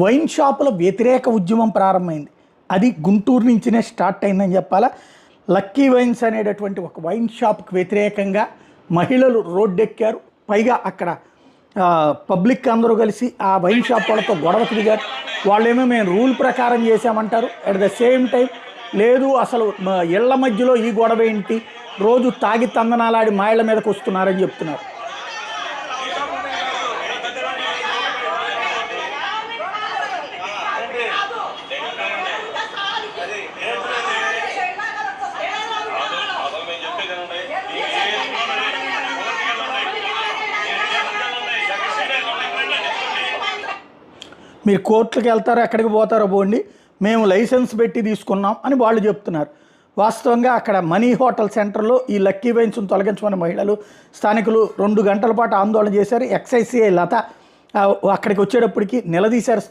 Wine షాపుల వ్యతిరేక ఉద్యమం ప్రారంభమైంది. అది గుంటూరు నుంచినే స్టార్ట్ అయిందని చెప్పాలా. లక్కీ వైన్స్ అనేటటువంటి ఒక వైన్ షాప్కి వ్యతిరేకంగా మహిళలు రోడ్డెక్కారు. పైగా అక్కడ పబ్లిక్ అందరూ కలిసి ఆ వైన్ షాప్ వాళ్ళతో గొడవకు దిగారు. వాళ్ళేమో మేము రూల్ ప్రకారం చేశామంటారు. అట్ ద సేమ్ టైం లేదు అసలు ఇళ్ల మధ్యలో ఈ గొడవ ఏంటి, రోజు తాగి తందనాలాడి మా ఇళ్ల మీదకి వస్తున్నారని చెప్తున్నారు. మీరు కోర్టులకు వెళ్తారో ఎక్కడికి పోతారో పోండి, మేము లైసెన్స్ పెట్టి తీసుకున్నాం అని వాళ్ళు చెప్తున్నారు. వాస్తవంగా అక్కడ మనీ హోటల్ సెంటర్లో ఈ లక్కీ వైన్స్ను తొలగించమని మహిళలు స్థానికులు 2 గంటల పాటు ఆందోళన చేశారు. ఎక్సైసీఐ లత అక్కడికి వచ్చేటప్పటికి నిలదీశారు.